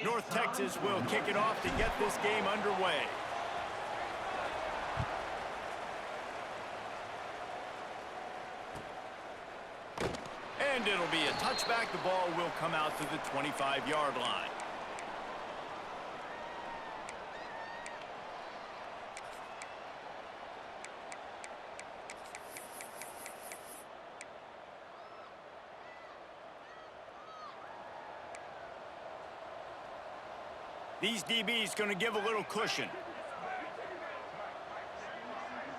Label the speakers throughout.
Speaker 1: North Texas will kick it off to get this game underway. And it'll be a touchback. The ball will come out to the 25-yard line. These DBs going to give a little cushion.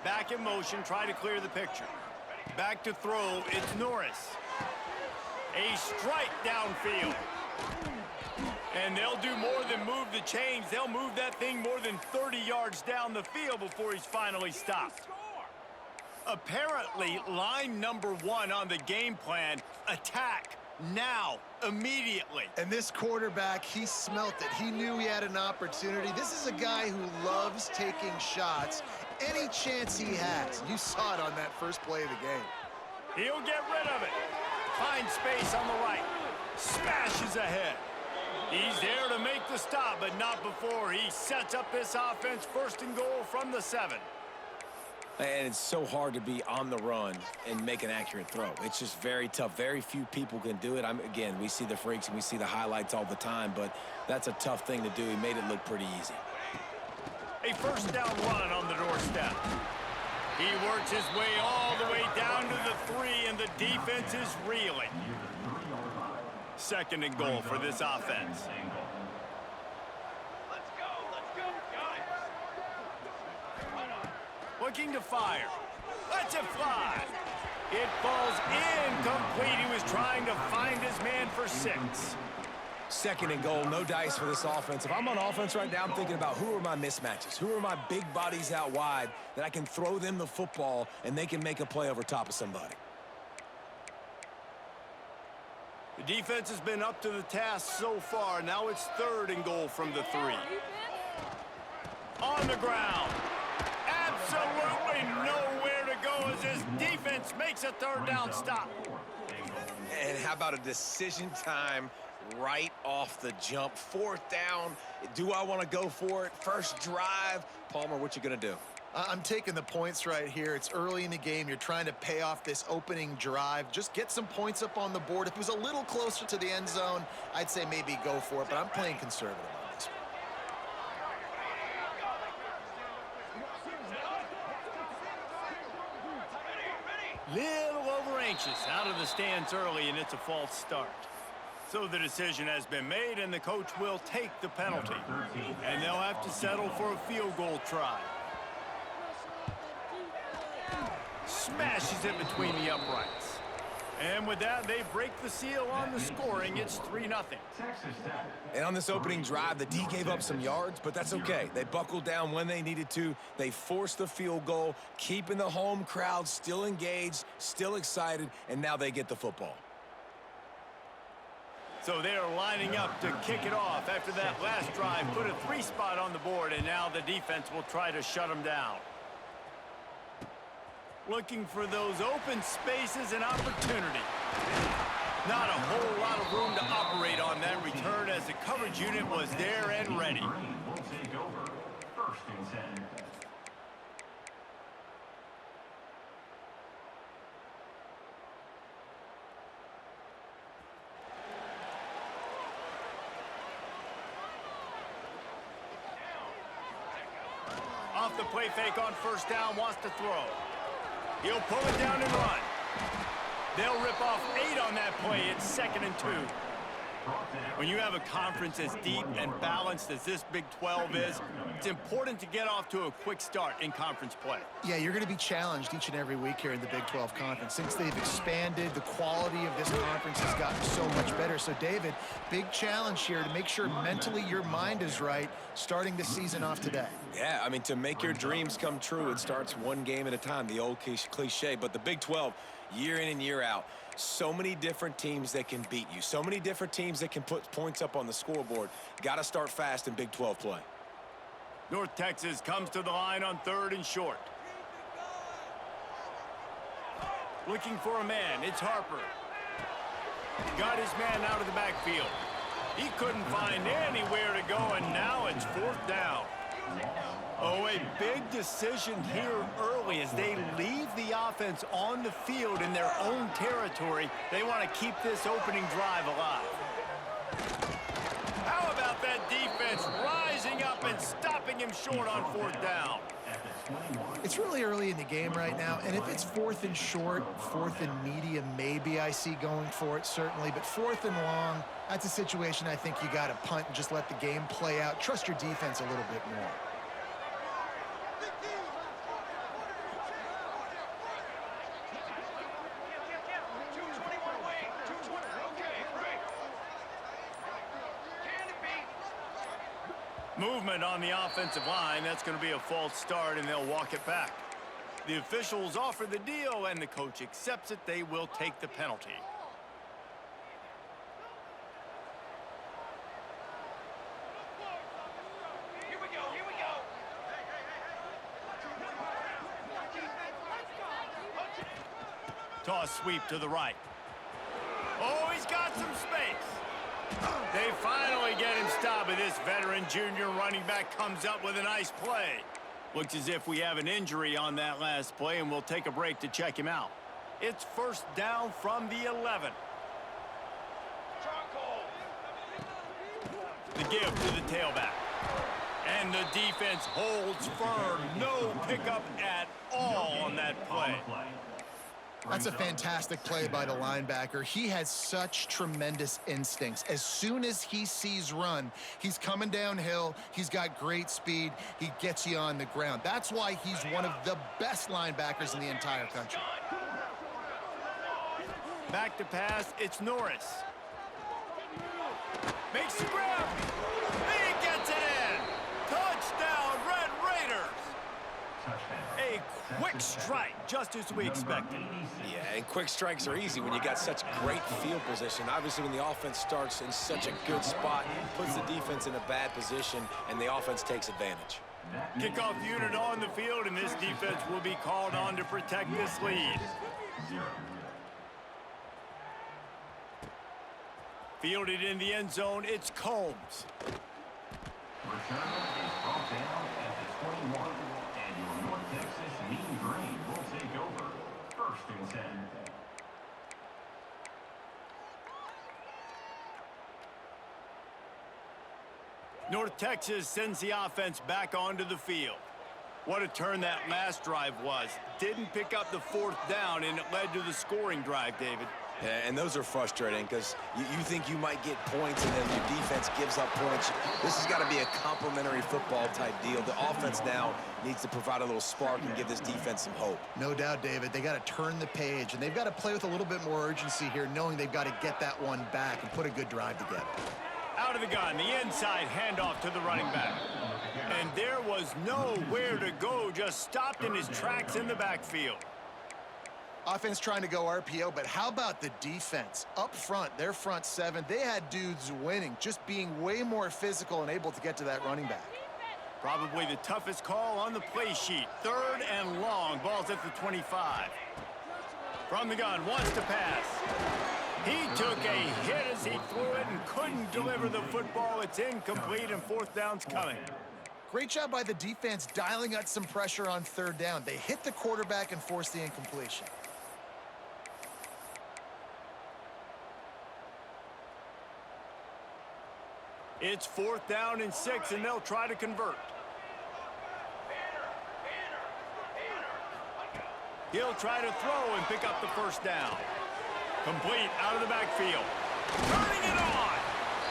Speaker 1: Back in motion, try to clear the picture. Back to throw, it's Norris. A strike downfield. And they'll do more than move the chains. They'll move that thing more than 30 yards down the field before he's finally stopped. Apparently, line number 1 on the game plan, attack. Now, immediately.
Speaker 2: And this quarterback, he smelt it. He knew he had an opportunity. This is a guy who loves taking shots any chance he has. You saw it on that first play of the game.
Speaker 1: He'll get rid of it. Finds space on the right. Smashes ahead. He's there to make the stop, but not before he sets up this offense. First and goal from the 7.
Speaker 3: And it's so hard to be on the run and make an accurate throw. It's just very tough. Very few people can do it. Again, we see the freaks and we see the highlights all the time, but that's a tough thing to do. He made it look pretty easy.
Speaker 1: A first down run on the doorstep. He works his way all the way down to the 3, and the defense is reeling. Second and goal for this offense. Looking to fire. Lets it fly. It falls incomplete. He was trying to find his man for 6.
Speaker 3: Second and goal, no dice for this offense. If I'm on offense right now, I'm thinking about who are my mismatches? Who are my big bodies out wide that I can throw them the football and they can make a play over top of somebody?
Speaker 1: The defense has been up to the task so far. Now it's third and goal from the 3. On the ground. Absolutely nowhere to go as his defense makes a third down stop.
Speaker 3: And how about a decision time right off the jump? 4th down. Do I want to go for it? First drive. Palmer, what you going to do?
Speaker 2: I'm taking the points right here. It's early in the game. You're trying to pay off this opening drive. Just get some points up on the board. If it was a little closer to the end zone, I'd say maybe go for it, but I'm playing conservative on this one.
Speaker 1: Little over anxious out of the stands early, and it's a false start. So the decision has been made, and the coach will take the penalty. And they'll have to settle for a field goal try. Smashes it between the uprights. And with that, they break the seal on the scoring. It's 3-0.
Speaker 3: And on this opening drive, the D gave up some yards, but that's okay. They buckled down when they needed to. They forced the field goal, keeping the home crowd still engaged, still excited, and now they get the football.
Speaker 1: So they are lining up to kick it off after that last drive. Put a 3 spot on the board, and now the defense will try to shut them down. Looking for those open spaces and opportunity. Not a whole lot of room to operate on that return as the coverage unit was there and ready. Off the play fake on first down, wants to throw. He'll pull it down and run. They'll rip off 8 on that play. It's 2nd and 2. When you have a conference as deep and balanced as this Big 12 is, it's important to get off to a quick start in conference play.
Speaker 2: Yeah, you're going to be challenged each and every week here in the Big 12 Conference. Since they've expanded, the quality of this conference has gotten so much better. So, David, big challenge here to make sure mentally your mind is right starting the season off today.
Speaker 3: Yeah, I mean, to make your dreams come true, it starts one game at a time, the old cliche. But the Big 12, year in and year out, so many different teams that can beat you, so many different teams that can put points up on the scoreboard. Got to start fast in Big 12 play.
Speaker 1: North Texas comes to the line on 3rd and short. Looking for a man. It's Harper. Got his man out of the backfield. He couldn't find anywhere to go, and now it's 4th down. Oh, a big decision here early as they leave the offense on the field in their own territory. They want to keep this opening drive alive. How about that defense rising up and stopping him short on 4th down?
Speaker 2: It's really early in the game right now, and if it's 4th and short, 4th and medium, maybe I see going for it, certainly. But 4th and long, that's a situation I think you got to punt and just let the game play out. Trust your defense a little bit more.
Speaker 1: Movement on the offensive line. That's going to be a false start, and they'll walk it back. The officials offer the deal, and the coach accepts it. They will take the penalty.
Speaker 4: Here we go, here we go.
Speaker 1: Toss sweep to the right. Oh, he's got some space. They finally get him stopped, but this veteran junior running back comes up with a nice play. Looks as if we have an injury on that last play, and we'll take a break to check him out. It's 1st down from the 11. The give to the tailback. And the defense holds firm. No pickup at all on that play.
Speaker 2: That's a fantastic play by the linebacker. He has such tremendous instincts. As soon as he sees run, he's coming downhill. He's got great speed. He gets you on the ground. That's why he's one of the best linebackers in the entire country.
Speaker 1: Back to pass, it's Norris. Makes the grab. He gets it in. Touchdown, Red Raiders. A quick strike, just as we expected.
Speaker 3: Yeah, and quick strikes are easy when you got such great field position. Obviously, when the offense starts in such a good spot, puts the defense in a bad position, and the offense takes advantage.
Speaker 1: Kickoff unit on the field, and this defense will be called on to protect this lead. Fielded in the end zone, it's Combs.
Speaker 5: Return is brought down at the 21, and your North Texas Mean Green will take over. 1st and 10.
Speaker 1: North Texas sends the offense back onto the field. What a turn that last drive was. Didn't pick up the 4th down, and it led to the scoring drive, David.
Speaker 3: Yeah, and those are frustrating because you think you might get points and then your defense gives up points. This has got to be a complementary football type deal. The offense now needs to provide a little spark and give this defense some hope.
Speaker 2: No doubt, David. They got to turn the page, and they've got to play with a little bit more urgency here, knowing they've got to get that one back and put a good drive together.
Speaker 1: Out of the gun, the inside handoff to the running back. And there was nowhere to go, just stopped in his tracks in the backfield.
Speaker 2: Offense trying to go RPO, but how about the defense? Up front, their front 7, they had dudes winning, just being way more physical and able to get to that running back.
Speaker 1: Probably the toughest call on the play sheet. 3rd and long, ball's at the 25. From the gun, wants to pass. He took a hit as he threw it and couldn't deliver the football. It's incomplete, and 4th down's coming.
Speaker 2: Great job by the defense dialing up some pressure on 3rd down. They hit the quarterback and forced the incompletion.
Speaker 1: It's 4th down and 6, and they'll try to convert. He'll try to throw and pick up the 1st down. Complete out of the backfield. Turning it on.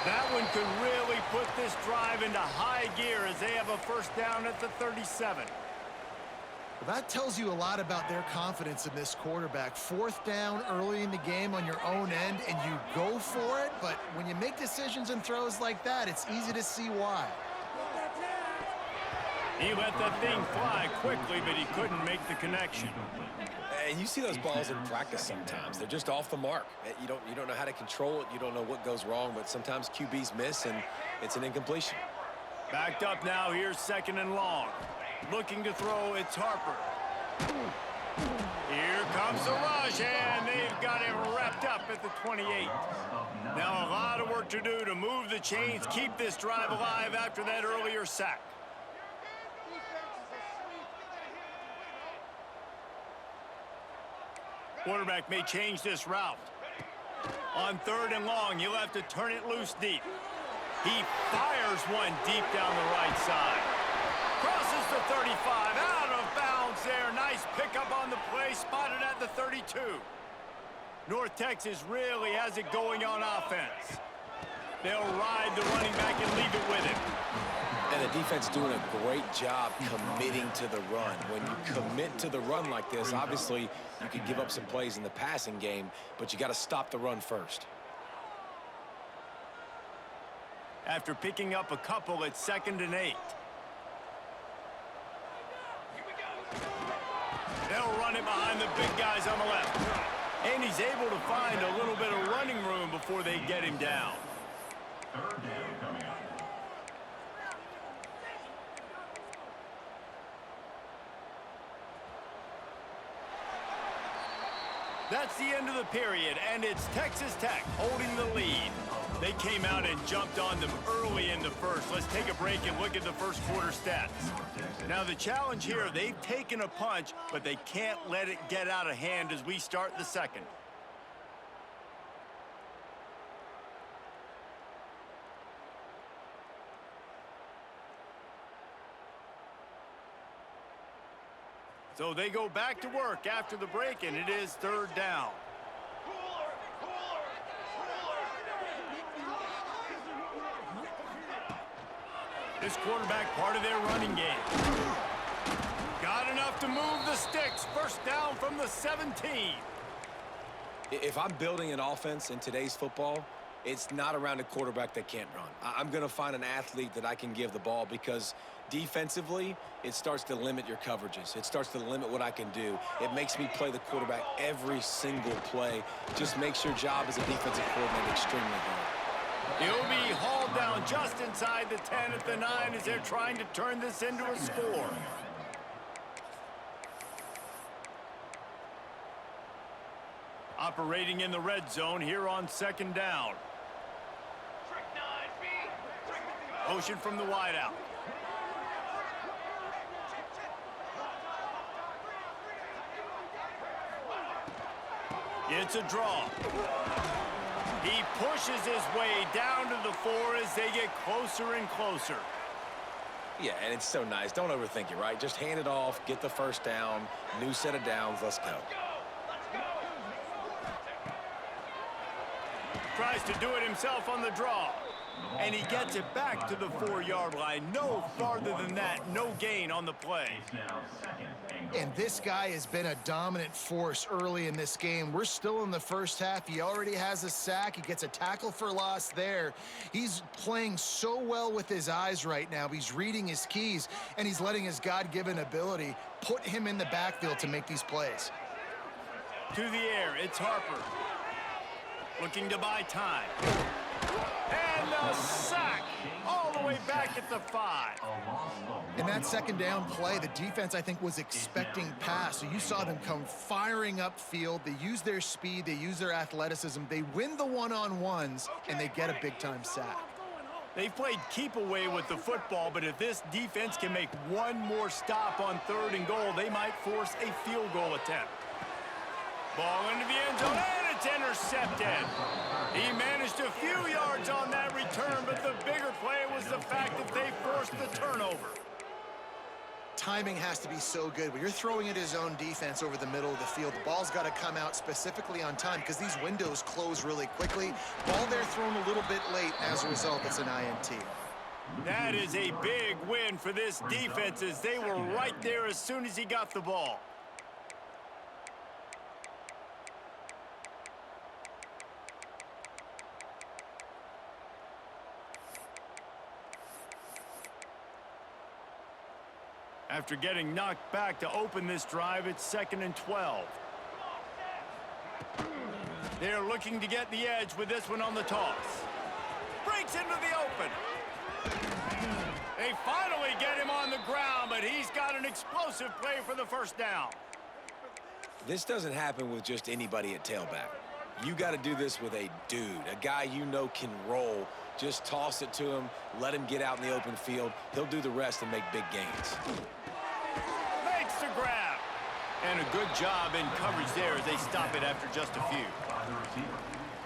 Speaker 1: That one could really put this drive into high gear as they have a 1st down at the 37.
Speaker 2: Well, that tells you a lot about their confidence in this quarterback. 4th down early in the game on your own end, and you go for it. But when you make decisions and throws like that, it's easy to see why.
Speaker 1: He let that thing fly quickly, but he couldn't make the connection.
Speaker 3: And you see those balls in practice sometimes. They're just off the mark. You don't know how to control it. You don't know what goes wrong, but sometimes QBs miss, and it's an incompletion.
Speaker 1: Backed up now, here's 2nd and long. Looking to throw, it's Harper. Here comes the rush, and they've they've got him wrapped up at the 28. Now a lot of work to do to move the chains, keep this drive alive after that earlier sack. Quarterback may change this route. On 3rd and long, you'll have to turn it loose deep. He fires one deep down the right side. Crosses the 35, out of bounds there. Nice pickup on the play, spotted at the 32. North Texas really has it going on offense. They'll ride the running back and leave it with him.
Speaker 3: And the defense doing a great job committing to the run. When you commit to the run like this, obviously you can give up some plays in the passing game, but you got to stop the run first.
Speaker 1: After picking up a couple, it's 2nd and 8. They'll run it behind the big guys on the left. And he's able to find a little bit of running room before they get him down.
Speaker 5: 3rd down coming up.
Speaker 1: That's the end of the period, and it's Texas Tech holding the lead. They came out and jumped on them early in the first. Let's take a break and look at the first quarter stats. Now the challenge here, they've taken a punch, but they can't let it get out of hand as we start the second. So they go back to work after the break, and it is 3rd down. This quarterback part of their running game. Got enough to move the sticks. 1st down from the 17.
Speaker 3: If I'm building an offense in today's football, it's not around a quarterback that can't run. I'm going to find an athlete that I can give the ball because defensively, it starts to limit your coverages. It starts to limit what I can do. It makes me play the quarterback every single play. Just makes your job as a defensive coordinator extremely hard.
Speaker 1: He'll be hauled down just inside the 10 at the 9 as they're trying to turn this into a score. Operating in the red zone here on 2nd down. Motion from the wideout. It's a draw. He pushes his way down to the 4 as they get closer and closer.
Speaker 3: Yeah, and it's so nice. Don't overthink it, right? Just hand it off, get the 1st down, new set of downs, let's go.
Speaker 1: Tries to do it himself on the draw. And he gets it back to the 4-yard line. No farther than that, no gain on the play.
Speaker 2: And this guy has been a dominant force early in this game. We're still in the first half. He already has a sack. He gets a tackle for loss there. He's playing so well with his eyes right now. He's reading his keys, and he's letting his God-given ability put him in the backfield to make these plays.
Speaker 1: To the air, it's Harper. Looking to buy time. And the sack all the way back at the 5.
Speaker 2: In that 2nd down play, the defense, I think, was expecting pass. So you saw them come firing upfield. They use their speed. They use their athleticism. They win the one-on-ones, and they get a big-time sack.
Speaker 1: They've played keep away with the football, but if this defense can make one more stop on 3rd and goal, they might force a field goal attempt. Ball into the end zone, and it's intercepted. He managed a few yards on that return, but the bigger play was the fact that they forced the turnover.
Speaker 2: Timing has to be so good. When you're throwing at his own defense over the middle of the field, the ball's got to come out specifically on time because these windows close really quickly. Ball there thrown a little bit late. As a result, it's an INT.
Speaker 1: That is a big win for this defense as they were right there as soon as he got the ball. After getting knocked back to open this drive, it's 2nd and 12. They're looking to get the edge with this one on the toss. Breaks into the open. They finally get him on the ground, but he's got an explosive play for the 1st down.
Speaker 3: This doesn't happen with just anybody at tailback. You got to do this with a dude, a guy you know can roll. Just toss it to him, let him get out in the open field. He'll do the rest and make big gains.
Speaker 1: Makes the grab. And a good job in coverage there as they stop it after just a few.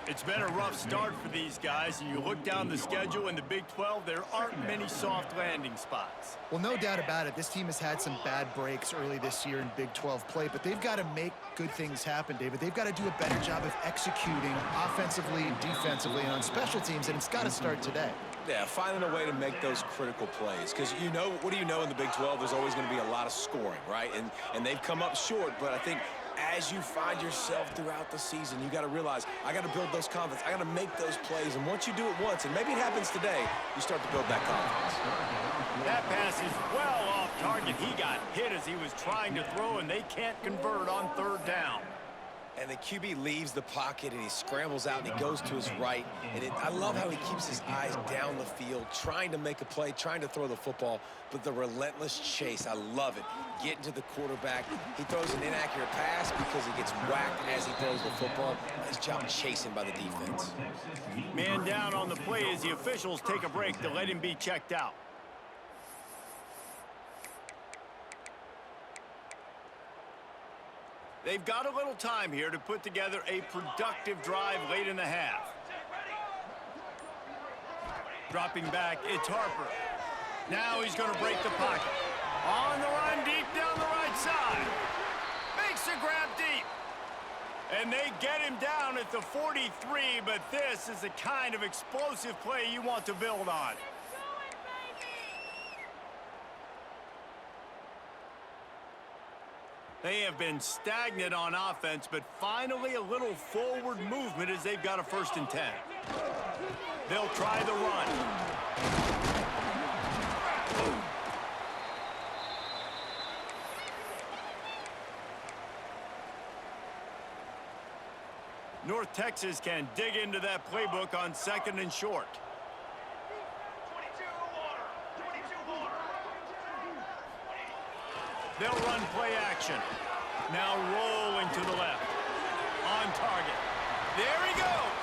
Speaker 1: It's been a rough start for these guys, and you look down the schedule in the Big 12, there aren't many soft landing spots.
Speaker 2: Well, no doubt about it. This team has had some bad breaks early this year in Big 12 play, but they've got to make good things happen, David. They've got to do a better job of executing offensively, defensively, and on special teams, and it's got to start today.
Speaker 3: Yeah, finding a way to make those critical plays. Because you know, what do you know in the Big 12? There's always going to be a lot of scoring, right? And they've come up short, but I think as you find yourself throughout the season, you got to realize, I got to build those confidence. I got to make those plays. And once you do it once, and maybe it happens today, you start to build that confidence.
Speaker 1: That pass is well off target. He got hit as he was trying to throw, and they can't convert on third down.
Speaker 3: And the QB leaves the pocket, and he scrambles out, and he goes to his right. And I love how he keeps his eyes down the field, trying to make a play, trying to throw the football, but the relentless chase, I love it. Getting to the quarterback. He throws an inaccurate pass because he gets whacked as he throws the football. Nice job chasing by the defense.
Speaker 1: Man down on the play as the officials take a break to let him be checked out. They've got a little time here to put together a productive drive late in the half. Dropping back, it's Harper. Now he's going to break the pocket. On the run, deep down the right side. Makes a grab deep. And they get him down at the 43, but this is the kind of explosive play you want to build on. They have been stagnant on offense, but finally a little forward movement as they've got a 1st and 10. They'll try the run. North Texas can dig into that playbook on 2nd and short.
Speaker 4: 22 water. 22 water.
Speaker 1: They'll run play action. Now rolling to the left. On target. There he goes.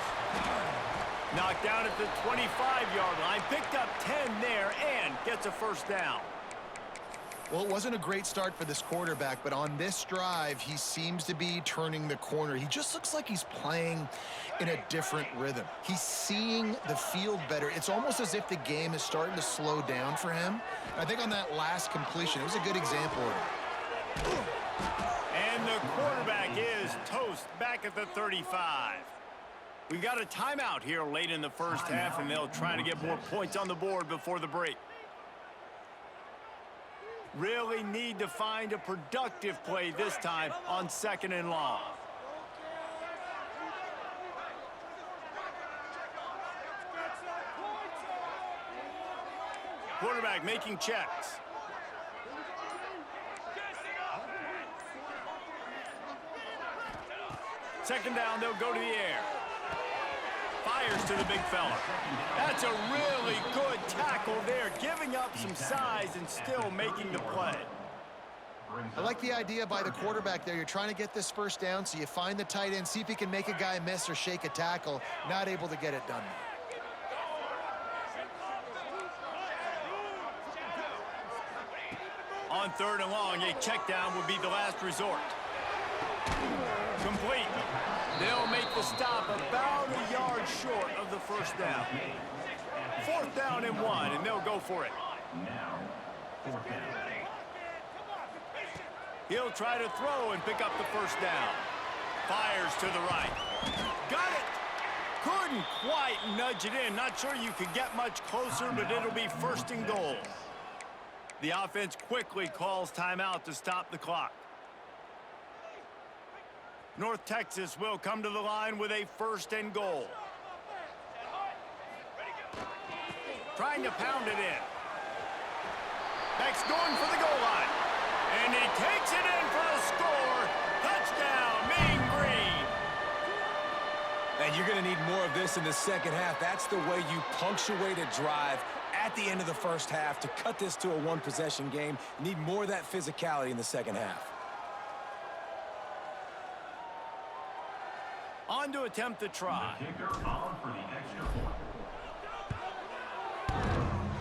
Speaker 1: Knocked down at the 25-yard line. Picked up 10 there and gets a 1st down.
Speaker 2: Well, it wasn't a great start for this quarterback, but on this drive, he seems to be turning the corner. He just looks like he's playing in a different rhythm. He's seeing the field better. It's almost as if the game is starting to slow down for him. I think on that last completion, it was a good example of it.
Speaker 1: And the quarterback is toast back at the 35. We've got a timeout here late in the 1st half, and they'll try to get more points on the board before the break. Really need to find a productive play this time on 2nd and long. Quarterback making checks. Second down, they'll go to the air. Fires to the big fella. That's a really good tackle there, giving up some size and still making the play.
Speaker 2: I like the idea by the quarterback there. You're trying to get this 1st down, so you find the tight end, see if he can make a guy miss or shake a tackle. Not able to get it done.
Speaker 1: On 3rd and long, a check down would be the last resort. Complete. They'll make the stop about a yard short of the 1st down. 4th down and 1, and they'll go for it.
Speaker 5: Now, 4th down.
Speaker 1: He'll try to throw and pick up the 1st down. Fires to the right. Got it! Couldn't quite nudge it in. Not sure you could get much closer, but it'll be 1st and goal. The offense quickly calls timeout to stop the clock. North Texas will come to the line with a 1st and goal. Trying to pound it in. Beck's going for the goal line. And he takes it in for a score. Touchdown, Mean Green.
Speaker 3: And you're going to need more of this in the 2nd half. That's the way you punctuate a drive at the end of the 1st half to cut this to a 1-possession game. You need more of that physicality in the 2nd half.
Speaker 1: On to attempt the try.
Speaker 5: The kicker on for the extra point.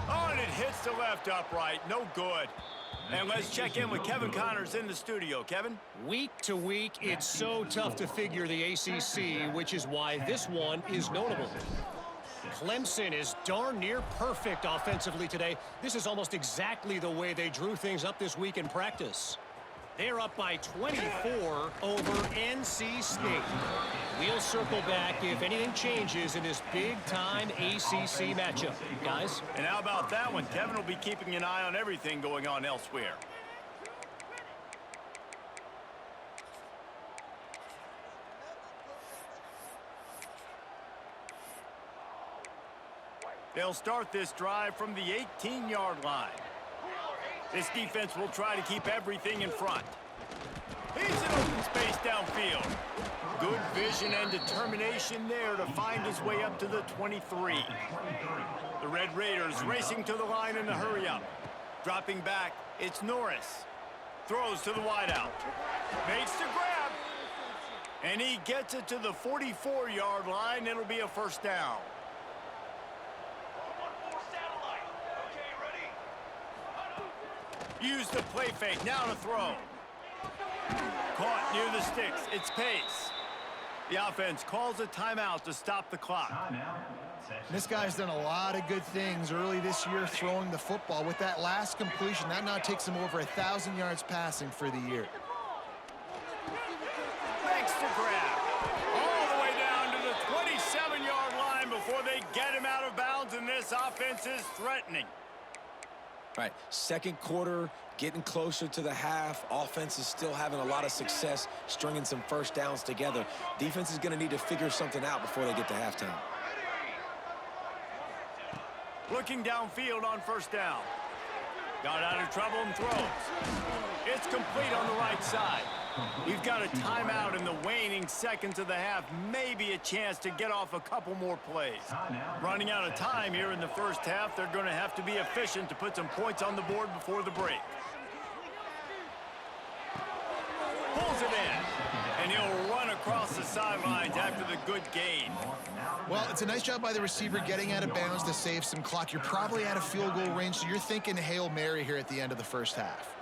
Speaker 1: Oh, and it hits the left upright. No good. And let's check in with Kevin Connors in the studio. Kevin?
Speaker 6: Week to week, it's so tough to figure the ACC, which is why this one is notable. Clemson is darn near perfect offensively today. This is almost exactly the way they drew things up this week in practice. They're up by 24 over NC State. We'll circle back if anything changes in this big-time ACC matchup. Guys?
Speaker 1: And how about that one? Kevin will be keeping an eye on everything going on elsewhere. They'll start this drive from the 18-yard line. This defense will try to keep everything in front. He's in open space downfield. Good vision and determination there to find his way up to the 23. The Red Raiders racing to the line in a hurry-up. Dropping back, it's Norris. Throws to the wideout. Makes the grab. And he gets it to the 44-yard line. It'll be a first down.
Speaker 4: 1-4 satellite. Okay, ready?
Speaker 1: Use the play fake. Now to throw. Caught near the sticks. It's Pace. The offense calls a timeout to stop the clock.
Speaker 2: This guy's done a lot of good things early this year throwing the football. With that last completion, that now takes him over 1,000 yards passing for the year.
Speaker 1: Makes the grab. All the way down to the 27-yard line before they get him out of bounds, and this offense is threatening.
Speaker 3: All right, second quarter, getting closer to the half. Offense is still having a lot of success stringing some first downs together. Defense is going to need to figure something out before they get to halftime.
Speaker 1: Looking downfield on first down. Got out of trouble and throws. It's complete on the right side. We've got a timeout in the waning seconds of the half. Maybe a chance to get off a couple more plays. Running out of time here in the first half. They're going to have to be efficient to put some points on the board before the break. Pulls it in. And he'll run across the sidelines after the good gain.
Speaker 2: Well, it's a nice job by the receiver getting out of bounds to save some clock. You're probably out of field goal range, so you're thinking Hail Mary here at the end of the first half.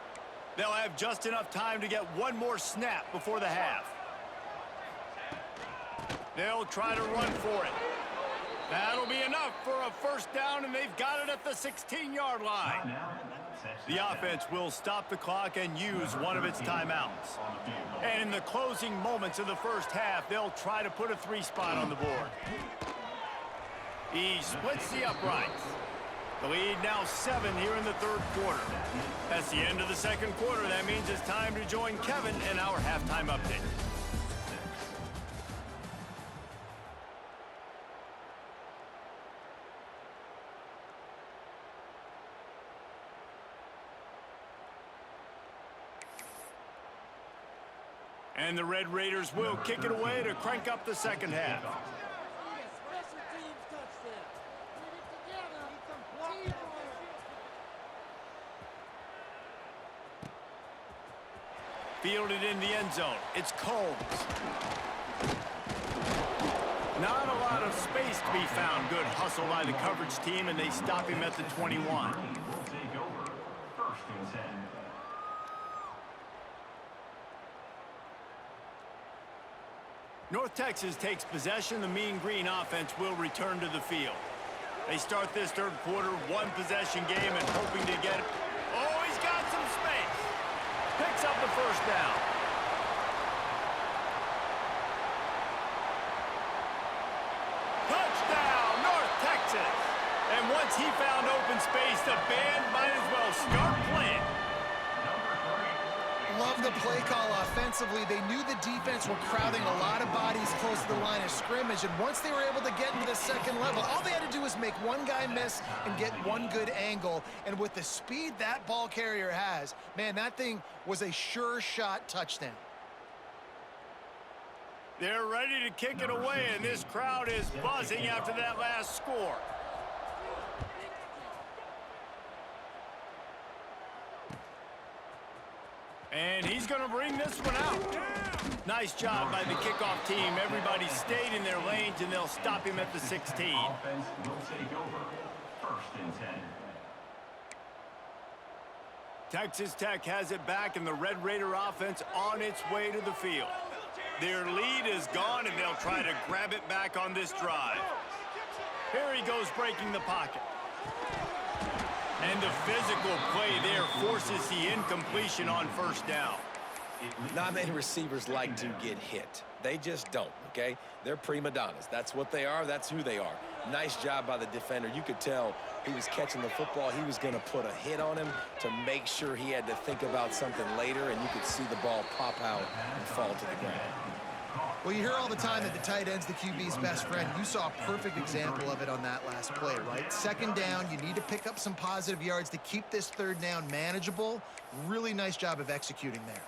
Speaker 1: They'll have just enough time to get one more snap before the half. They'll try to run for it. That'll be enough for a first down, and they've got it at the 16-yard line. The offense will stop the clock and use one of its timeouts. And in the closing moments of the first half, they'll try to put a 3-spot on the board. He splits the uprights. The lead now 7 here in the third quarter. That's the end of the second quarter. That means it's time to join Kevin in our halftime update. And the Red Raiders will kick it away to crank up the second half. Fielded in the end zone. It's Combs. Not a lot of space to be found. Good hustle by the coverage team, and they stop him at the 21.
Speaker 5: Will take over. First and 10.
Speaker 1: North Texas takes possession. The Mean Green offense will return to the field. They start this third quarter, one-possession game, and hoping to get... Oh, he's got some space. Picks up the first down. Touchdown, North Texas. And once he found open space, the band might as well start playing.
Speaker 2: Love the play call offensively. They knew the defense were crowding a lot of bodies close to the line of scrimmage, and once they were able to get into the second level, all they had to do was make one guy miss and get one good angle. And with the speed that ball carrier has, man, that thing was a sure shot touchdown.
Speaker 1: They're ready to kick it away, and this crowd is buzzing after that last score. And he's going to bring this one out. Nice job by the kickoff team. Everybody stayed in their lanes, and they'll stop him at the 16.
Speaker 5: Offense will take over. 1st and 10.
Speaker 1: Texas Tech has it back, and the Red Raider offense on its way to the field. Their lead is gone, and they'll try to grab it back on this drive. Here he goes, breaking the pocket. And the physical play there forces the incompletion on 1st down.
Speaker 3: Not many receivers like to get hit. They just don't, okay? They're prima donnas. That's what they are. That's who they are. Nice job by the defender. You could tell he was catching the football. He was going to put a hit on him to make sure he had to think about something later, and you could see the ball pop out and fall to the ground.
Speaker 2: Well, you hear all the time that the tight end's the QB's best friend. You saw a perfect example of it on that last play, right? 2nd down, you need to pick up some positive yards to keep this 3rd down manageable. Really nice job of executing there.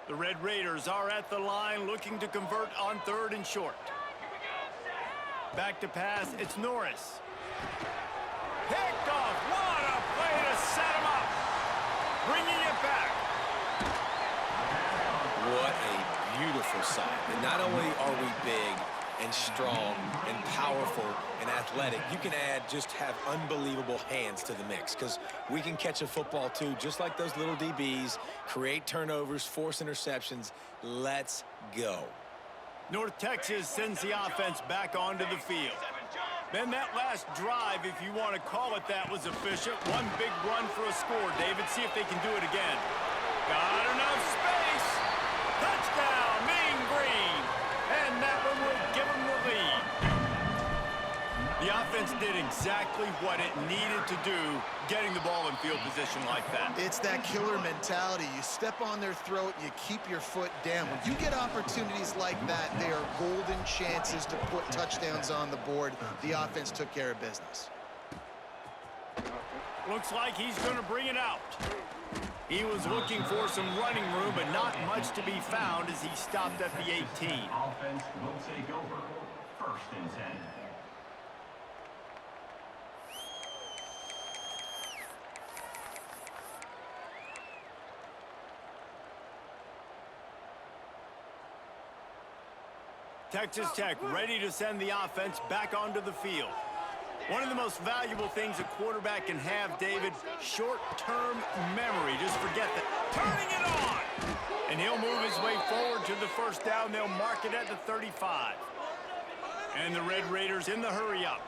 Speaker 1: The Red Raiders are at the line looking to convert on 3rd and short. Back to pass, it's Norris. Picked off, what a play to set him up. Bringing it back.
Speaker 3: What a beautiful sight. And not only are we big and strong and powerful and athletic, you can just have unbelievable hands to the mix, because we can catch a football too, just like those little DBs, create turnovers, force interceptions. Let's go.
Speaker 1: North Texas sends the offense back onto the field. Then that last drive, if you want to call it that, was efficient. One big run for a score. David, see if they can do it again. Got enough space. Touchdown, Mean Green. And that one will give them the lead. The offense did exactly what it needed to do, getting the ball in field position like that.
Speaker 2: It's that killer mentality. You step on their throat, you keep your foot down. When you get opportunities like that, they are golden chances to put touchdowns on the board. The offense took care of business.
Speaker 1: Looks like he's going to bring it out. He was looking for some running room, but not much to be found as he stopped at the 18.
Speaker 5: Offense will take over. 1st and 10.
Speaker 1: Texas Tech ready to send the offense back onto the field. One of the most valuable things a quarterback can have, David, short-term memory. Just forget that. Turning it on! And he'll move his way forward to the 1st down. They'll mark it at the 35. And the Red Raiders in the hurry-up.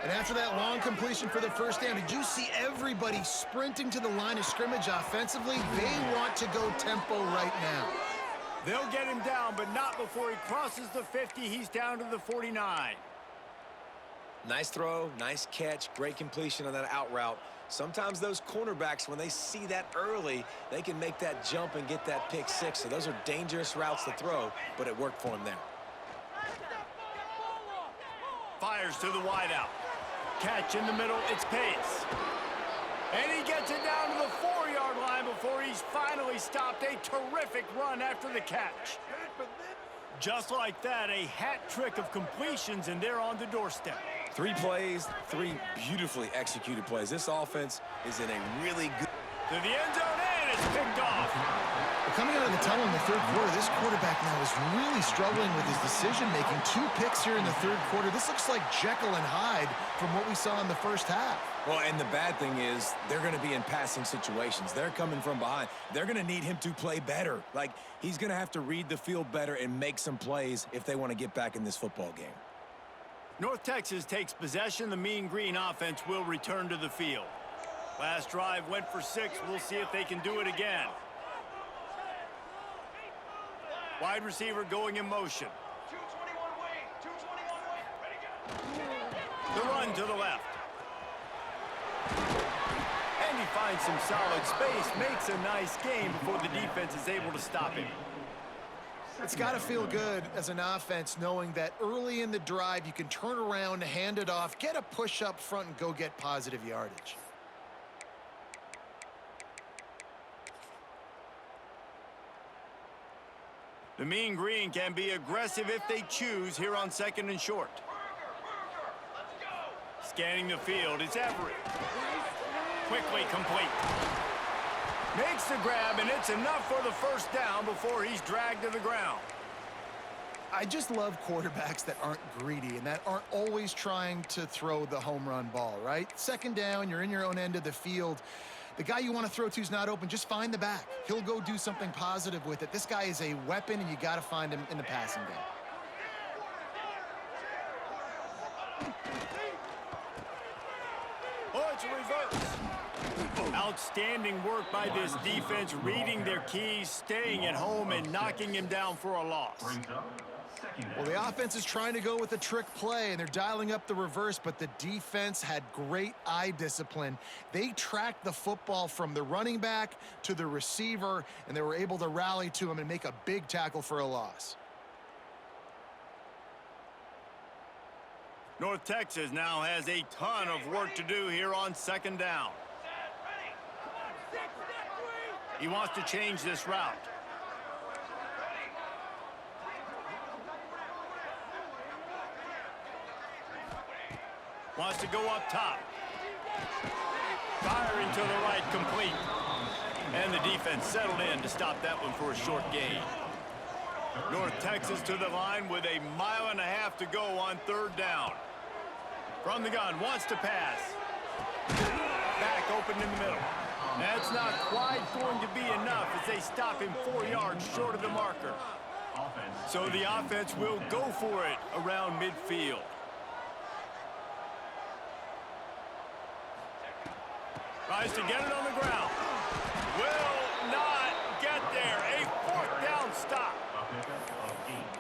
Speaker 2: And after that long completion for the 1st down, did you see everybody sprinting to the line of scrimmage offensively? They want to go tempo right now.
Speaker 1: They'll get him down, but not before he crosses the 50. He's down to the 49.
Speaker 3: Nice throw, nice catch, great completion on that out route. Sometimes those cornerbacks, when they see that early, they can make that jump and get that pick 6. So those are dangerous routes to throw, but it worked for him there.
Speaker 1: Fires to the wideout. Catch in the middle, it's Pace. And he gets it down to the 4-yard line before he's finally stopped. A terrific run after the catch. Just like that, a hat trick of completions, and they're on the doorstep.
Speaker 3: 3 plays, 3 beautifully executed plays. This offense is in a really good...
Speaker 1: To the end zone, and it's picked off.
Speaker 2: Well, coming out of the tunnel in the 3rd quarter, this quarterback now is really struggling with his decision-making. 2 picks here in the 3rd quarter. This looks like Jekyll and Hyde from what we saw in the 1st half.
Speaker 3: Well, and the bad thing is they're going to be in passing situations. They're coming from behind. They're going to need him to play better. Like, he's going to have to read the field better and make some plays if they want to get back in this football game.
Speaker 1: North Texas takes possession. The Mean Green offense will return to the field. Last drive went for 6. We'll see if they can do it again. Wide receiver going in motion.
Speaker 4: 221 wing. 221 wing. Ready, go.
Speaker 1: The run to the left. And he finds some solid space, makes a nice game before the defense is able to stop him.
Speaker 2: It's got to feel good as an offense knowing that early in the drive you can turn around, hand it off, get a push up front, and go get positive yardage.
Speaker 1: The Mean Green can be aggressive if they choose here on 2nd and short. Scanning the field, it's Everett. Quickly complete. Makes the grab, and it's enough for the first down before he's dragged to the ground.
Speaker 2: I just love quarterbacks that aren't greedy and that aren't always trying to throw the home run ball, right? Second down, you're in your own end of the field. The guy you want to throw to is not open. Just find the back. He'll go do something positive with it. This guy is a weapon, and you got to find him in the passing game.
Speaker 1: Oh, it's a reverse. Outstanding work by this defense, reading their keys, staying at home, and knocking him down for a loss.
Speaker 2: Well, the offense is trying to go with a trick play, and they're dialing up the reverse, but the defense had great eye discipline. They tracked the football from the running back to the receiver, and they were able to rally to him and make a big tackle for a loss.
Speaker 1: North Texas now has a ton of work to do here on second down. He wants to change this route. Wants to go up top. Firing to the right, complete. And the defense settled in to stop that one for a short gain. North Texas to the line with 1.5 miles to go on third down. From the gun, wants to pass. Back open in the middle. That's not quite going to be enough as they stop him 4 yards short of the marker. So the offense will go for it around midfield. Tries to get it on the ground. Will not get there. A fourth down stop.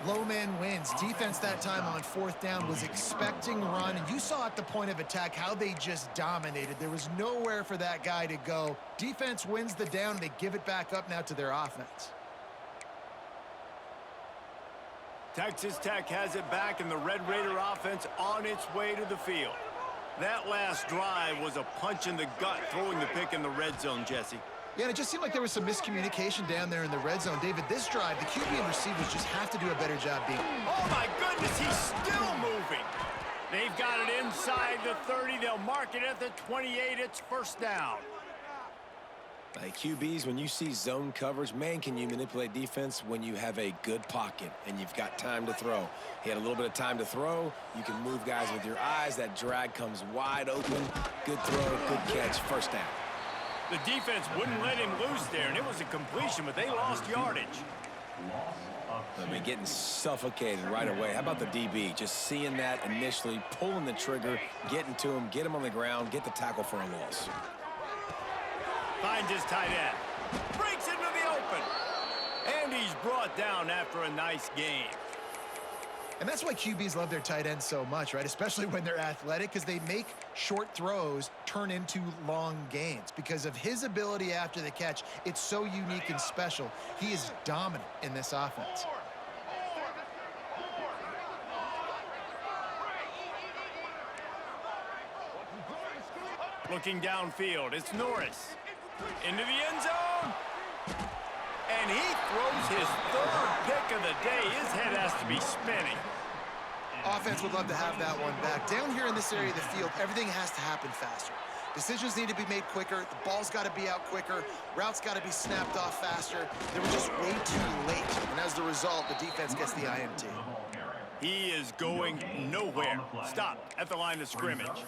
Speaker 2: Low man wins. Defense that time on fourth down was expecting run, and you saw at the point of attack how they just dominated. There was nowhere for that guy to go. Defense wins the down, and they give it back up now to their offense.
Speaker 1: Texas Tech has it back, and the Red Raider offense on its way to the field. That last drive was a punch in the gut, throwing the pick in the red zone, Jesse.
Speaker 2: Yeah, and it just seemed like there was some miscommunication down there in the red zone. David, this drive, the QB and receivers just have to do a better job being...
Speaker 1: Oh, my goodness, he's still moving. They've got it inside the 30. They'll mark it at the 28. It's first down.
Speaker 3: Hey, QBs, when you see zone coverage, man, can you manipulate defense when you have a good pocket and you've got time to throw. He had a little bit of time to throw. You can move guys with your eyes. That drag comes wide open. Good throw, good catch, first down.
Speaker 1: The defense wouldn't let him loose there, and it was a completion, but they lost yardage.
Speaker 3: I mean, getting suffocated right away. How about the DB? Just seeing that initially, pulling the trigger, getting to him, get him on the ground, get the tackle for a loss.
Speaker 1: Finds his tight end. Breaks into the open. And he's brought down after a nice game.
Speaker 2: And that's why QBs love their tight ends so much, right? Especially when they're athletic, because they make short throws turn into long gains. Because of his ability after the catch, it's so unique and special. He is dominant in this offense.
Speaker 1: Looking downfield, it's Norris. Into the end zone. And he throws his third pick of the day. His head has to be spinning.
Speaker 2: Offense would love to have that one back. Down here in this area of the field, everything has to happen faster. Decisions need to be made quicker. The ball's got to be out quicker. Routes got to be snapped off faster. They were just way too late. And as the result, the defense gets the INT.
Speaker 1: He is going nowhere. Stop at the line of scrimmage.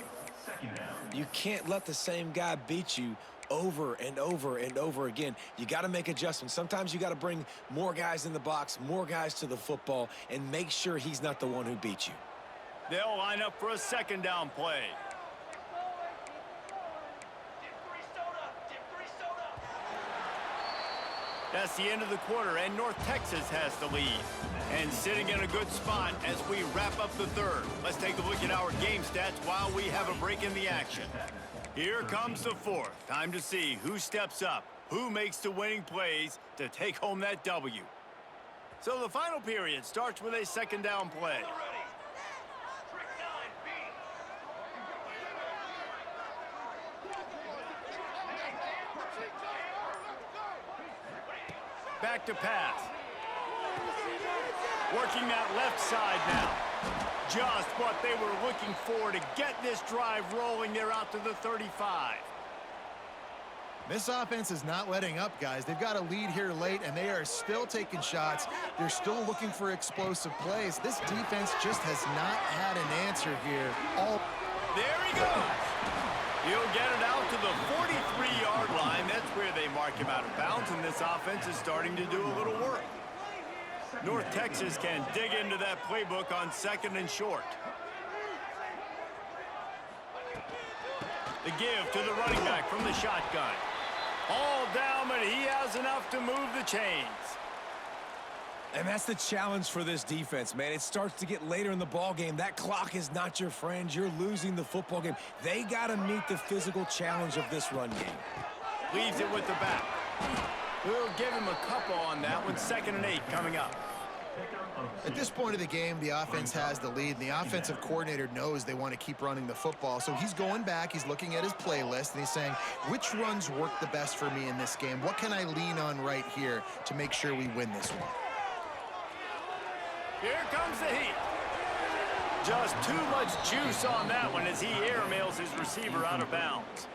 Speaker 3: You can't let the same guy beat you over and over and over again. You got to make adjustments. Sometimes you got to bring more guys in the box, more guys to the football, and make sure he's not the one who beats you.
Speaker 1: They'll line up for a second down play. That's the end of the quarter, and North Texas has the lead. And sitting in a good spot as we wrap up the third. Let's take a look at our game stats while we have a break in the action. Here comes the fourth. Time to see who steps up, who makes the winning plays to take home that W. So the final period starts with a second down play. Back to pass. Working that left side now. Just what they were looking for to get this drive rolling. They're out to the 35.
Speaker 2: This offense is not letting up, guys. They've got a lead here late, and they are still taking shots. They're still looking for explosive plays. This defense just has not had an answer here.
Speaker 1: There he goes. He'll get it out to the 43-yard line. That's where they mark him out of bounds, and this offense is starting to do a little work. North Texas can dig into that playbook on 2nd and short. The give to the running back from the shotgun. All down, but he has enough to move the chains.
Speaker 3: And that's the challenge for this defense, man. It starts to get later in the ball game. That clock is not your friend. You're losing the football game. They got to meet the physical challenge of this run game.
Speaker 1: Leaves it with the back. We'll give him a couple on that one. 2nd and 8 coming up.
Speaker 2: At this point of the game, the offense has the lead, and the offensive coordinator knows they want to keep running the football. So he's going back, he's looking at his playlist, and he's saying, which runs work the best for me in this game? What can I lean on right here to make sure we win this one?
Speaker 1: Here comes the heat. Just too much juice on that one as he airmails his receiver out of bounds.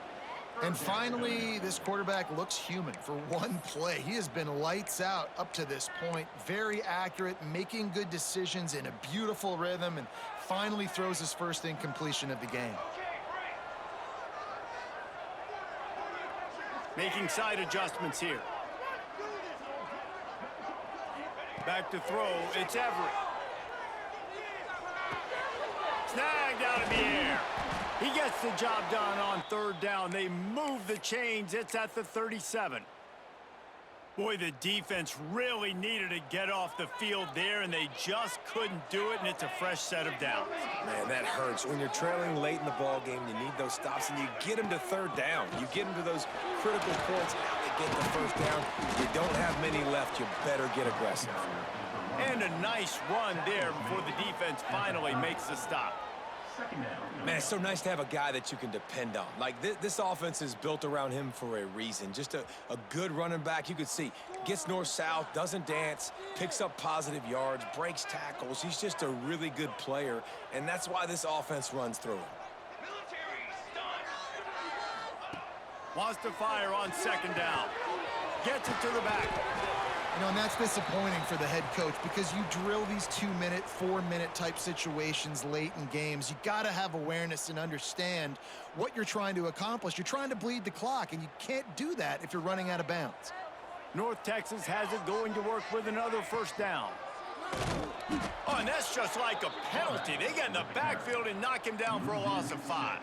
Speaker 2: And finally, this quarterback looks human for one play. He has been lights out up to this point. Very accurate, making good decisions in a beautiful rhythm, and finally throws his first incompletion of the game.
Speaker 1: Making side adjustments here. Back to throw, it's Everett. Snagged out of the air. He gets the job done on 3rd down. They move the chains. It's at the 37. Boy, the defense really needed to get off the field there, and they just couldn't do it, and it's a fresh set of downs.
Speaker 3: Man, that hurts. When you're trailing late in the ball game, you need those stops, and you get them to 3rd down. You get them to those critical points. Now they get the 1st down. You don't have many left. You better get aggressive.
Speaker 1: And a nice run there before the defense finally makes the stop.
Speaker 3: Man, it's so nice to have a guy that you can depend on. Like, this offense is built around him for a reason. Just a good running back. You could see, gets north-south, doesn't dance, picks up positive yards, breaks tackles. He's just a really good player, and that's why this offense runs through him.
Speaker 1: Wants to fire on 2nd down. Gets it to the back.
Speaker 2: You know, and that's disappointing for the head coach because you drill these 2-minute, 4-minute type situations late in games. You got to have awareness and understand what you're trying to accomplish. You're trying to bleed the clock, and you can't do that if you're running out of bounds.
Speaker 1: North Texas has it going to work with another 1st down. Oh, and that's just like a penalty. They get in the backfield and knock him down for a loss of 5.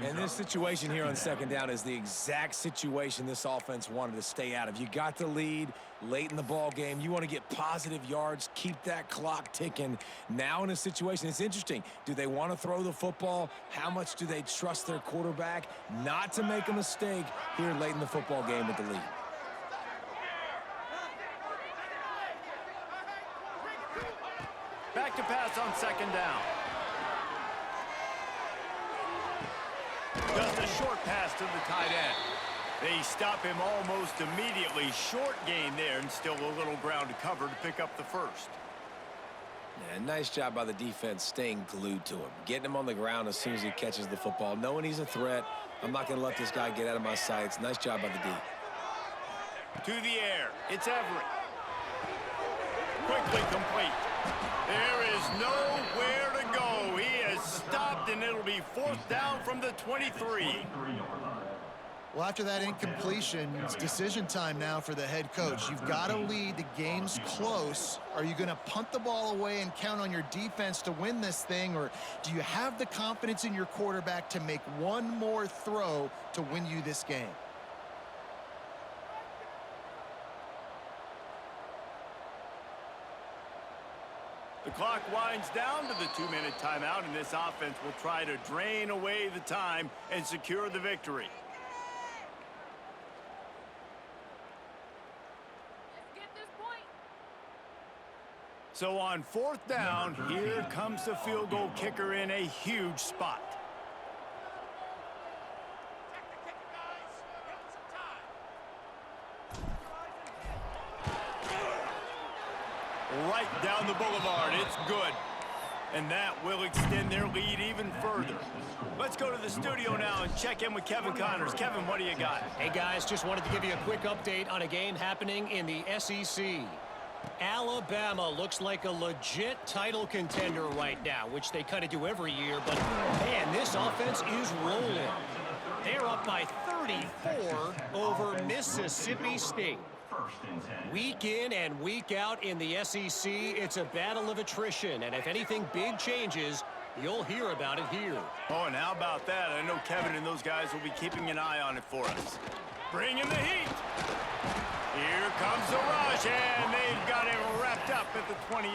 Speaker 3: And this situation here on 2nd down is the exact situation this offense wanted to stay out of. You got the lead late in the ball game. You want to get positive yards, keep that clock ticking. Now in a situation, it's interesting. Do they want to throw the football? How much do they trust their quarterback not to make a mistake here late in the football game with the lead?
Speaker 1: Back to pass on 2nd down. Just a short pass to the tight end. They stop him almost immediately. Short gain there, and still a little ground to cover to pick up the 1st.
Speaker 3: Yeah, nice job by the defense staying glued to him. Getting him on the ground as soon as he catches the football. Knowing he's a threat. I'm not going to let this guy get out of my sights. Nice job by the D.
Speaker 1: To the air. It's Everett. Quickly complete. There is nowhere to go. He has stopped, and it'll be 4th down from the 23.
Speaker 2: Well, after that incompletion, it's decision time now for the head coach. You've got to lead. The game's close. Are you going to punt the ball away and count on your defense to win this thing, or do you have the confidence in your quarterback to make one more throw to win you this game?
Speaker 1: The clock winds down to the 2-minute timeout, and this offense will try to drain away the time and secure the victory.
Speaker 4: Let's get this point.
Speaker 1: So on 4th down, here comes the field goal kicker in a huge spot. Right down the boulevard. It's good. And that will extend their lead even further. Let's go to the studio now and check in with Kevin Connors. Kevin, what do you got?
Speaker 6: Hey, guys, just wanted to give you a quick update on a game happening in the SEC. Alabama looks like a legit title contender right now, which they kind of do every year. But, man, this offense is rolling. They're up by 34 over Mississippi State. Week in and week out in the SEC, it's a battle of attrition. And if anything big changes, you'll hear about it here.
Speaker 1: Oh, and how about that? I know Kevin and those guys will be keeping an eye on it for us. Bring in the heat. Here comes the rush, and they've got it wrapped up at the 28.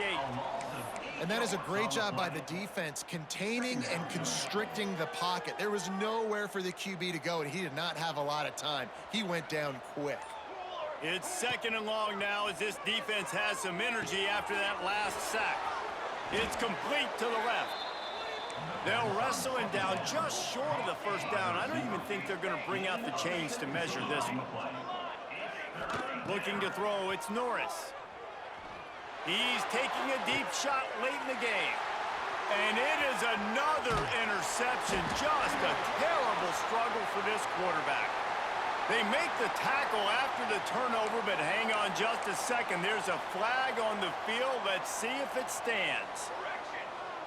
Speaker 2: And that is a great job by the defense, containing and constricting the pocket. There was nowhere for the QB to go, and he did not have a lot of time. He went down quick.
Speaker 1: It's second and long now as this defense has some energy after that last sack. It's complete to the left. They'll wrestle him down just short of the first down. I don't even think they're going to bring out the chains to measure this one. Looking to throw, it's Norris. He's taking a deep shot late in the game. And it is another interception. Just a terrible struggle for this quarterback. They make the tackle after the turnover, but hang on just a second. There's a flag on the field. Let's see if it stands.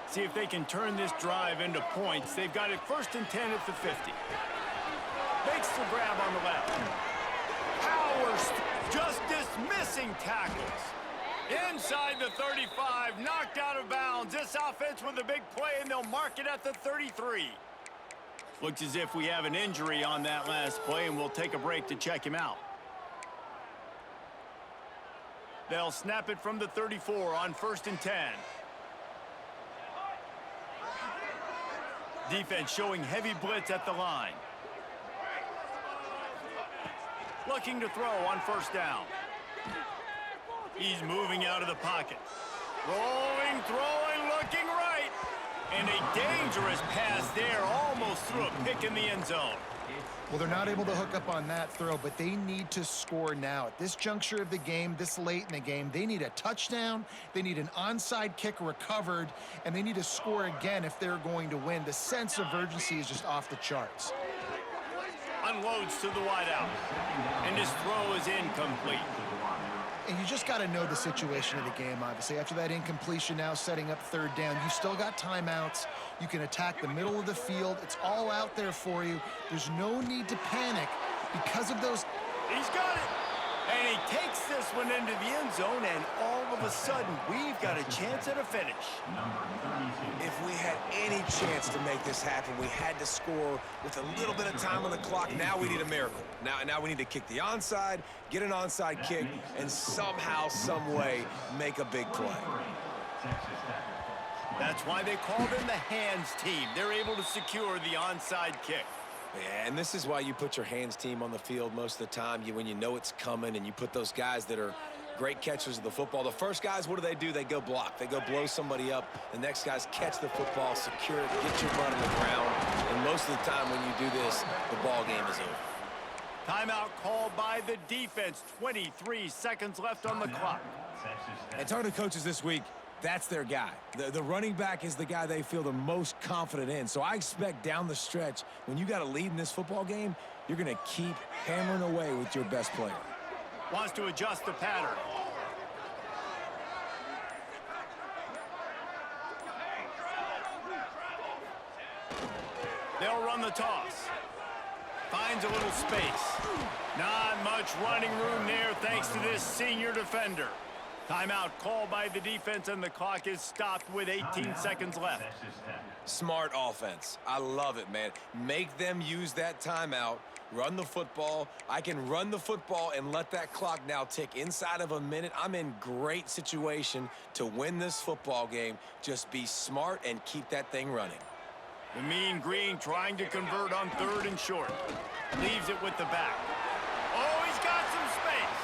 Speaker 1: See if they can turn this drive into points. They've got it 1st and 10 at the 50. Makes the grab on the left. Powers just dismissing tackles. Inside the 35, knocked out of bounds. This offense with a big play, and they'll mark it at the 33. Looks as if we have an injury on that last play, and we'll take a break to check him out. They'll snap it from the 34 on 1st and 10. Defense showing heavy blitz at the line. Looking to throw on 1st down. He's moving out of the pocket. Rolling, throwing, looking right. And a dangerous pass there, almost threw a pick in the end zone.
Speaker 2: Well, they're not able to hook up on that throw, but they need to score now. At this juncture of the game, this late in the game, they need a touchdown, they need an onside kick recovered, and they need to score again if they're going to win. The sense of urgency is just off the charts.
Speaker 1: Unloads to the wideout, and his throw is incomplete.
Speaker 2: And you just got to know the situation of the game, obviously. After that incompletion, now setting up 3rd down, you still got timeouts. You can attack the middle of the field. It's all out there for you. There's no need to panic because of those.
Speaker 1: He's got it. And he takes this one into the end zone, and all of a sudden, we've got a chance at a finish.
Speaker 3: If we had any chance to make this happen, we had to score with a little bit of time on the clock. Now we need a miracle. Now we need to kick the onside, get an onside kick, and somehow, some way, make a big play.
Speaker 1: That's why they call them the hands team. They're able to secure the onside kick.
Speaker 3: Yeah, and this is why you put your hands team on the field most of the time. When you know it's coming, and you put those guys that are great catchers of the football. The first guys, what do? They go block. They go blow somebody up. The next guys catch the football, secure it, get your butt on the ground. And most of the time when you do this, the ball game is over.
Speaker 1: Timeout called by the defense. 23 seconds left on the clock.
Speaker 3: And talking to coaches this week, that's their guy. The running back is the guy they feel the most confident in. So I expect down the stretch, when you got a lead in this football game, you're going to keep hammering away with your best player.
Speaker 1: Wants to adjust the pattern. They'll run the toss. Finds a little space. Not much running room there thanks to this senior defender. Timeout called by the defense, and the clock is stopped with 18 seconds left.
Speaker 3: Smart offense. I love it, man. Make them use that timeout. Run the football. I can run the football and let that clock now tick inside of a minute. I'm in great situation to win this football game. Just be smart and keep that thing running.
Speaker 1: The Mean Green trying to convert on 3rd and short. Leaves it with the back. Oh, he's got some space.